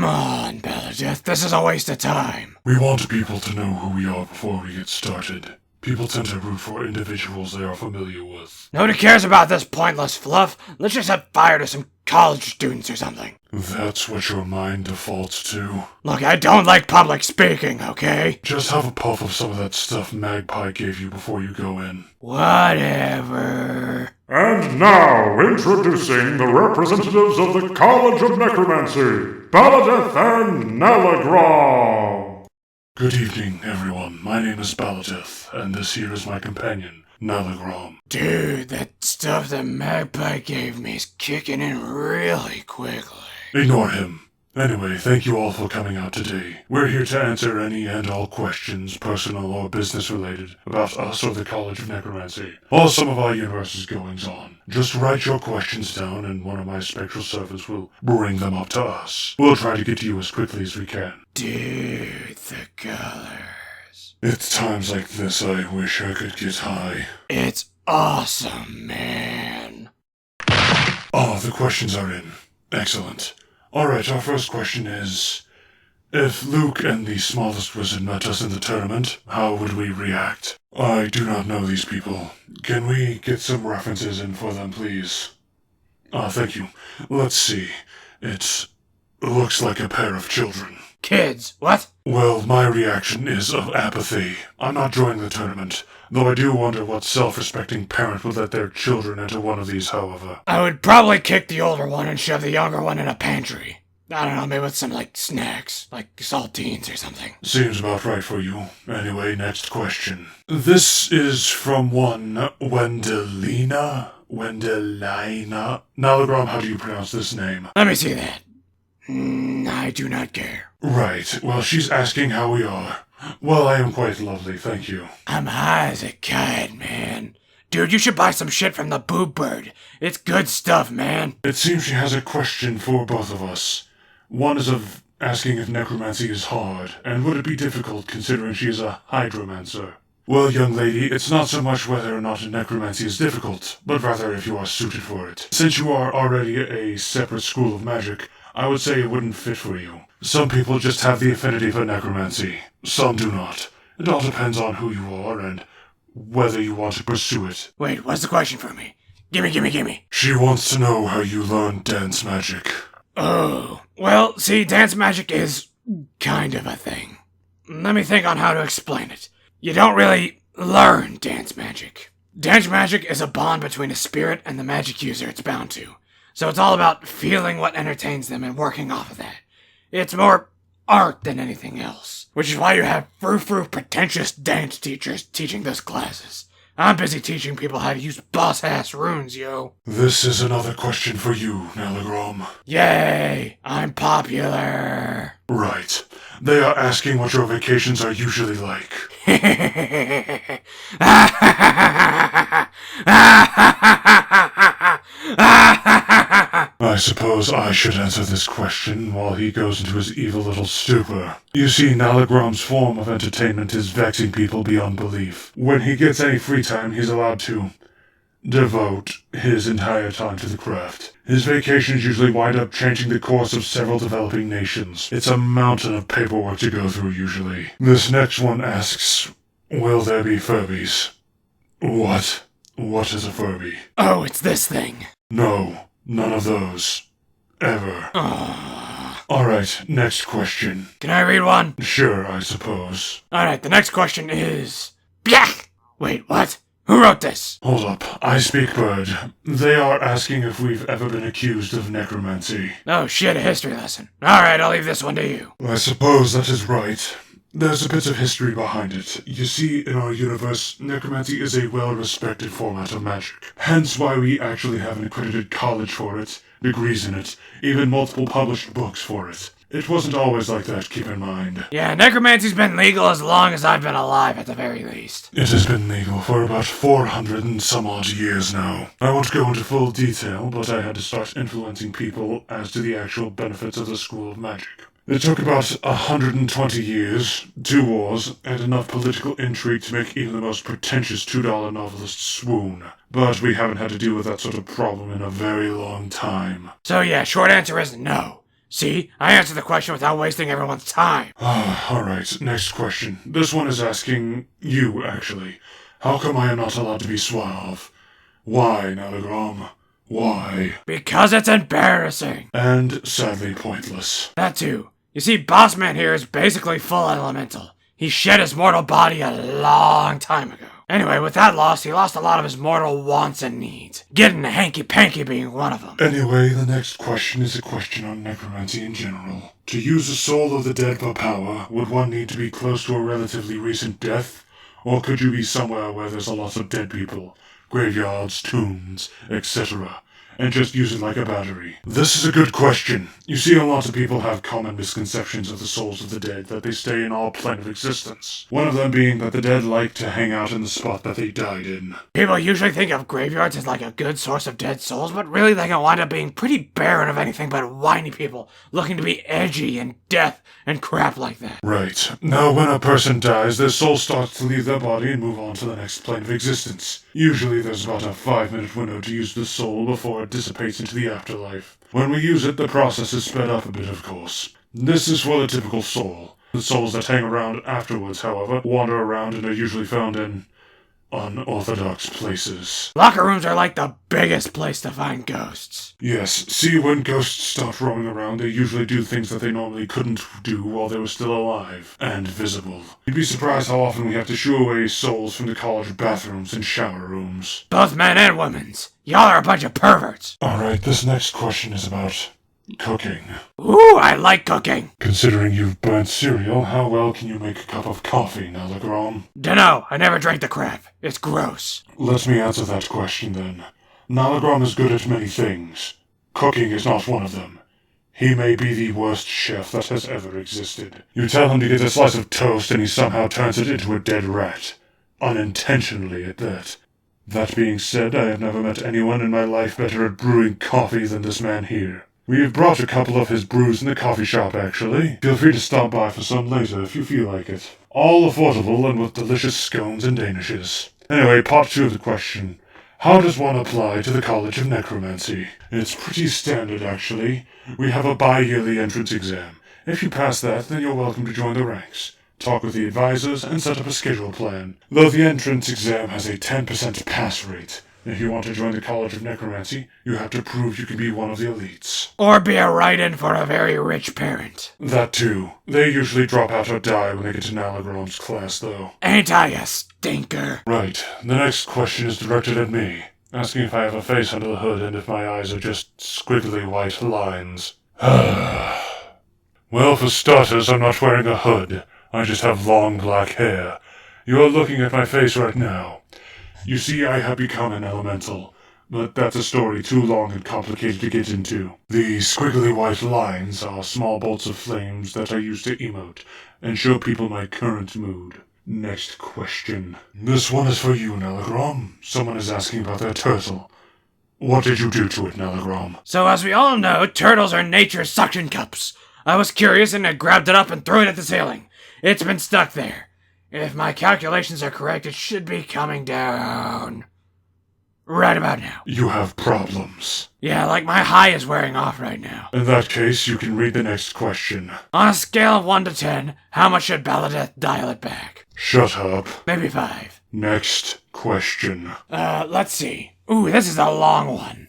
on, Baladeth, this is a waste of time. We want people to know who we are before we get started. People tend to root for individuals they are familiar with. Nobody cares about this pointless fluff. Let's just set fire to some college students or something. That's what your mind defaults to? Look, I don't like public speaking, okay? Just have a puff of some of that stuff Magpie gave you before you go in. Whatever. And now, introducing the representatives of the College of Necromancy, Baladeth and Nalagrom. Good evening, everyone. My name is Baladeth, and this here is my companion, Nalagrom. Dude, that stuff that Magpie gave me is kicking in really quickly. Ignore him. Anyway, thank you all for coming out today. We're here to answer any and all questions, personal or business related, about us or the College of Necromancy, or some of our universe's goings-on. Just write your questions down and one of my spectral servants will bring them up to us. We'll try to get to you as quickly as we can. Dude, the colors. It's times like this I wish I could get high. It's awesome, man. Oh, the questions are in. Excellent. Alright, our first question is, if Luke and the smallest wizard met us in the tournament, how would we react? I do not know these people. Can we get some references in for them, please? Thank you. Let's see. It looks like a pair of children. Kids, what? Well, my reaction is of apathy. I'm not joining the tournament, though I do wonder what self-respecting parent would let their children enter one of these, however. I would probably kick the older one and shove the younger one in a pantry. I don't know, maybe with some, snacks, like saltines or something. Seems about right for you. Anyway, next question. This is from one Wendelina? Nalagrom, how do you pronounce this name? Let me see that. I do not care. Right, well, she's asking how we are. Well, I am quite lovely, thank you. I'm high as a kite, man. Dude, you should buy some shit from the Boob Bird. It's good stuff, man. It seems she has a question for both of us. One is of asking if necromancy is hard, and would it be difficult considering she is a hydromancer? Well, young lady, it's not so much whether or not necromancy is difficult, but rather if you are suited for it. Since you are already a separate school of magic, I would say it wouldn't fit for you. Some people just have the affinity for necromancy. Some do not. It all depends on who you are and whether you want to pursue it. Wait, what's the question for me? Gimme. She wants to know how you learned dance magic. Oh, well, see, dance magic is kind of a thing. Let me think on how to explain it. You don't really learn dance magic. Dance magic is a bond between a spirit and the magic user it's bound to. So it's all about feeling what entertains them and working off of that. It's more art than anything else. Which is why you have frou-frou pretentious dance teachers teaching those classes. I'm busy teaching people how to use boss-ass runes, yo. This is another question for you, Nalagrom. Yay! I'm popular! Right. They are asking what your vacations are usually like. I suppose I should answer this question while he goes into his evil little stupor. You see, Nalagrom's form of entertainment is vexing people beyond belief. When he gets any free time, he's allowed to devote his entire time to the craft. His vacations usually wind up changing the course of several developing nations. It's a mountain of paperwork to go through, usually. This next one asks, will there be Furbies? What? What is a Furby? Oh, it's this thing. No, none of those. Ever. Alright, next question. Can I read one? Sure, I suppose. Alright, the next question is... Byak! Wait, what? Who wrote this? Hold up, I speak bird. They are asking if we've ever been accused of necromancy. Oh shit, a history lesson. Alright, I'll leave this one to you. I suppose that is right. There's a bit of history behind it. You see, in our universe, necromancy is a well-respected format of magic. Hence why we actually have an accredited college for it, degrees in it, even multiple published books for it. It wasn't always like that, keep in mind. Yeah, necromancy's been legal as long as I've been alive, at the very least. It has been legal for about 400 and some odd years now. I won't go into full detail, but I had to start influencing people as to the actual benefits of the School of Magic. It took about 120 years, 2 wars, and enough political intrigue to make even the most pretentious $2 novelist swoon. But we haven't had to deal with that sort of problem in a very long time. So yeah, short answer is no. See, I answered the question without wasting everyone's time. Alright, next question. This one is asking you, actually. How come I am not allowed to be suave? Why, Nalagrom? Why? Because it's embarrassing. And sadly pointless. That too. You see, Bossman here is basically full elemental. He shed his mortal body a long time ago. Anyway, with that loss, he lost a lot of his mortal wants and needs. Getting a hanky-panky being one of them. Anyway, the next question is a question on necromancy in general. To use the soul of the dead for power, would one need to be close to a relatively recent death? Or could you be somewhere where there's a lot of dead people? Graveyards, tombs, etc. And just use it like a battery? This is a good question. You see, a lot of people have common misconceptions of the souls of the dead, that they stay in all plane of existence. One of them being that the dead like to hang out in the spot that they died in. People usually think of graveyards as like a good source of dead souls, but really they can wind up being pretty barren of anything but whiny people looking to be edgy and death and crap like that. Right. Now, when a person dies, their soul starts to leave their body and move on to the next plane of existence. Usually there's about a 5-minute window to use the soul before it dissipates into the afterlife. When we use it, the process is sped up a bit, of course. This is for the typical soul. The souls that hang around afterwards, however, wander around and are usually found in unorthodox places. Locker rooms are like the biggest place to find ghosts. Yes, see, when ghosts start roaming around, they usually do things that they normally couldn't do while they were still alive and visible. You'd be surprised how often we have to shoo away souls from the college bathrooms and shower rooms. Both men and women's. Y'all are a bunch of perverts. Alright, this next question is about cooking. Ooh, I like cooking. Considering you've burnt cereal, how well can you make a cup of coffee, Nalagrom? Dunno, I never drank the crap. It's gross. Let me answer that question then. Nalagrom is good at many things. Cooking is not one of them. He may be the worst chef that has ever existed. You tell him to get a slice of toast and he somehow turns it into a dead rat. Unintentionally at that. That being said, I have never met anyone in my life better at brewing coffee than this man here. We've brought a couple of his brews in the coffee shop, actually. Feel free to stop by for some later if you feel like it. All affordable and with delicious scones and danishes. Anyway, part 2 of the question. How does one apply to the College of Necromancy? It's pretty standard, actually. We have a bi-yearly entrance exam. If you pass that, then you're welcome to join the ranks. Talk with the advisors, and set up a schedule plan. Though the entrance exam has a 10% pass rate. If you want to join the College of Necromancy, you have to prove you can be one of the elites. Or be a write-in for a very rich parent. That too. They usually drop out or die when they get to Nalagrom's class, though. Ain't I a stinker? Right. The next question is directed at me, asking if I have a face under the hood and if my eyes are just squiggly white lines. Well, for starters, I'm not wearing a hood. I just have long black hair. You are looking at my face right now. You see, I have become an elemental, but that's a story too long and complicated to get into. The squiggly white lines are small bolts of flames that I use to emote and show people my current mood. Next question. This one is for you, Nalagrom. Someone is asking about their turtle. What did you do to it, Nalagrom? So as we all know, turtles are nature's suction cups. I was curious and I grabbed it up and threw it at the ceiling. It's been stuck there. If my calculations are correct, it should be coming down right about now. You have problems. Yeah, like my high is wearing off right now. In that case, you can read the next question. On a scale of 1 to 10, how much should Baladeth dial it back? Shut up. Maybe 5. Next question. Let's see. Ooh, this is a long one.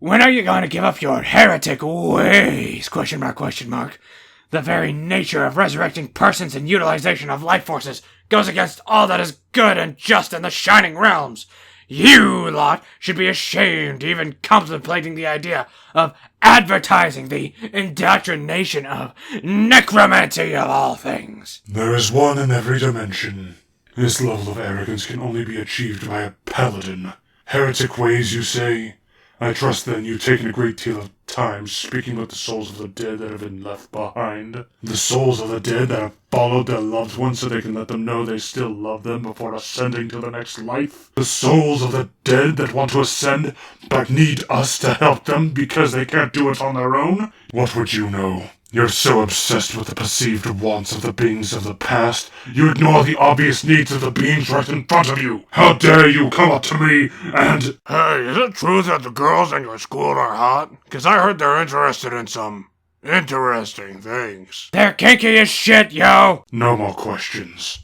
When are you going to give up your heretic ways? Question mark, question mark. The very nature of resurrecting persons and utilization of life forces goes against all that is good and just in the Shining Realms. You lot should be ashamed even contemplating the idea of advertising the indoctrination of necromancy of all things. There is one in every dimension. This level of arrogance can only be achieved by a paladin. Heretic ways, you say? I trust then you've taken a great deal of time speaking with the souls of the dead that have been left behind. The souls of the dead that have followed their loved ones so they can let them know they still love them before ascending to the next life. The souls of the dead that want to ascend but need us to help them because they can't do it on their own. What would you know? You're so obsessed with the perceived wants of the beings of the past, you ignore the obvious needs of the beings right in front of you. How dare you come up to me and... Hey, is it true that the girls in your school are hot? 'Cause I heard they're interested in some interesting things. They're kinky as shit, yo! No more questions.